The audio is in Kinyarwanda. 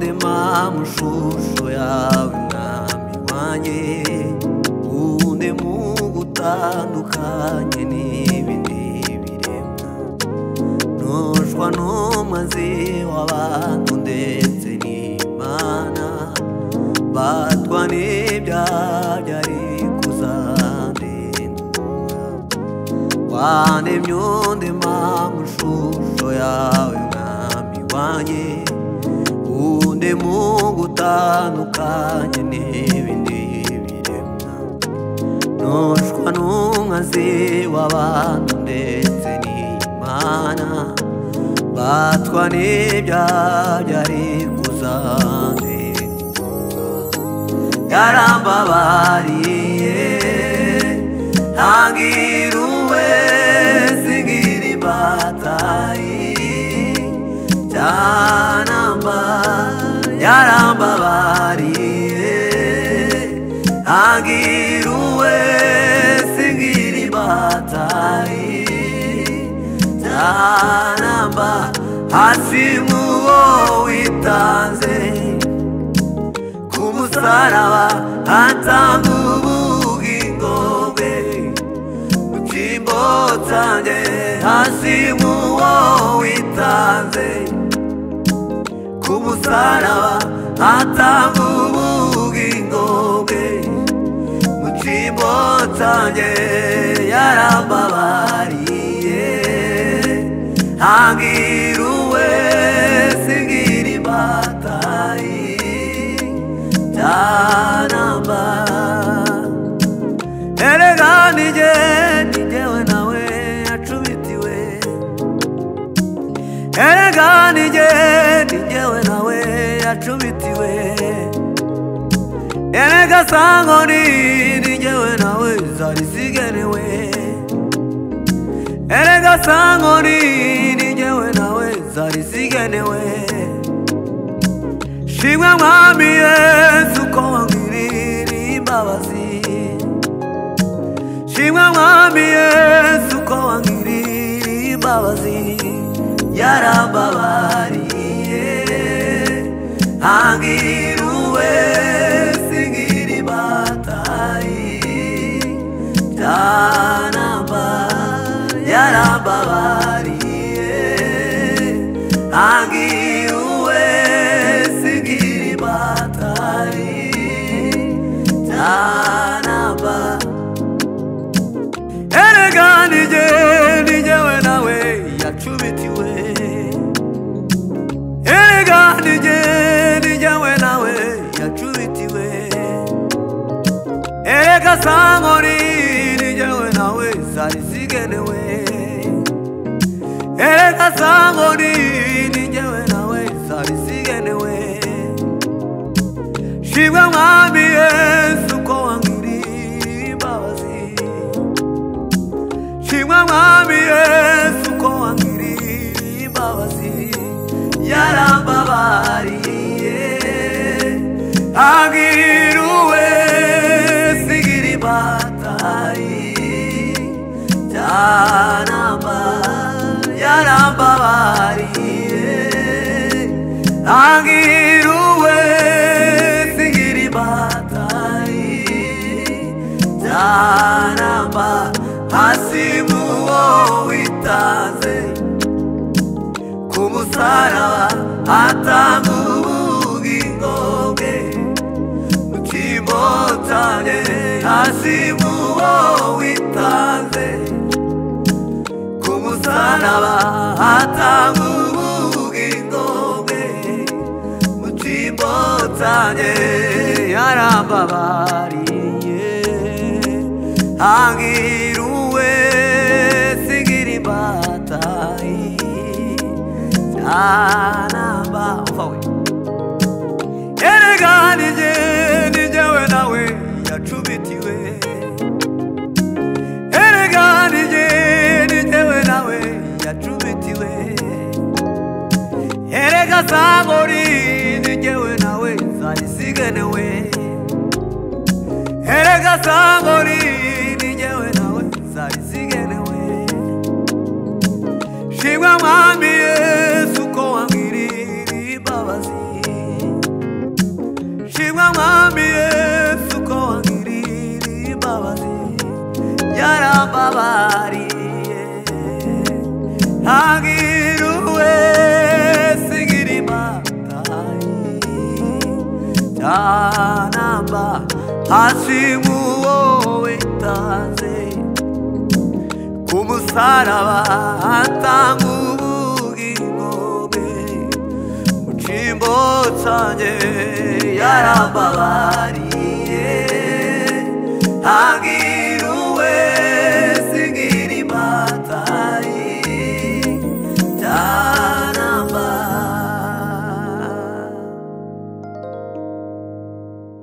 ndema mushusho yawe mwami wanjye unde mu gutandukanye n'ibindi biremwa noshwa n'umwanzi w'abantu ndetse n'Imana batwa n'ibyaha byari kuzandindura wanemye undema mushusho yawe mwami wanjye unde mu gutandukanye n'ibindi biremwa noshwa n'umwanzi w'abantu ndetse n'Imana batwa n'ibyaha byari kuzandindura yarambabariye hangiruwe singira imbatayi cyanamba yarambabariye hangiruwe singira imbatayi cyanamba hasimuwo witanze kumusaraba atanga ubugingo bwe mu cyimbo cyanjye hasimuwo witanze kumusaraba atanga ubugingo bwe mu cyimbo cyanjye yarambabariye hangiruwe singira imbatayi cyanamba erega nijyewe nawe yacubitiwe erega nijyewe nawe yacubitiwe erega sangoni nijyewe nawe zari zigenewe erega sangoni nijyewe nawe zari zigenewe shimwe mwami Yesu ko wangirira imbabazi shimwe mwami Yesu ko wangirira imbabazi yarambabariye hangiruwe singira imbatayi cyanamba yarambabariye hangiruwe singira imbatayi cyanamba erega nijyewe nawe yacubitiwe erega nijyewe nawe yacubitiwe erega sangoni nijyewe nawe zari zigenewe erega sangoni nijyewe nawe zari zigenewe shimwe mwami Yesu ko wangirira imbabazi shimwe mwami Yesu ko wangirira imbabazi yarambabariye hangiruwe singira imbatayi cyanamba yarambabariye hangiruwe singira imbatayi cyanamba hasimuwo witanze kumusaraba atanga ubugingo bwe mu cyimbo cyanjye hasimuwo witanze kumusaraba atanga ubugingo bwe mu cyimbo cyanjye yarambabariye hangiruwe singira imbatayi cyanamba ufawe erega nijyewe nawe yacubitiwe erega nijyewe nawe yacubitiwe erega sangoni nijyewe nawe zari zigenewe erega sangoni nijyewe nawe zari zigenewe shimwe mwami Yesu ko wangirira imbabazi shimwa mwami Yesu ko wangirira imbabazi yarambabariye ntagiruwe sigira imatayi ntanamba hasi muwowe tanze kumusaraba atanga ubugingo bwe mu cimbo canje yarambabariye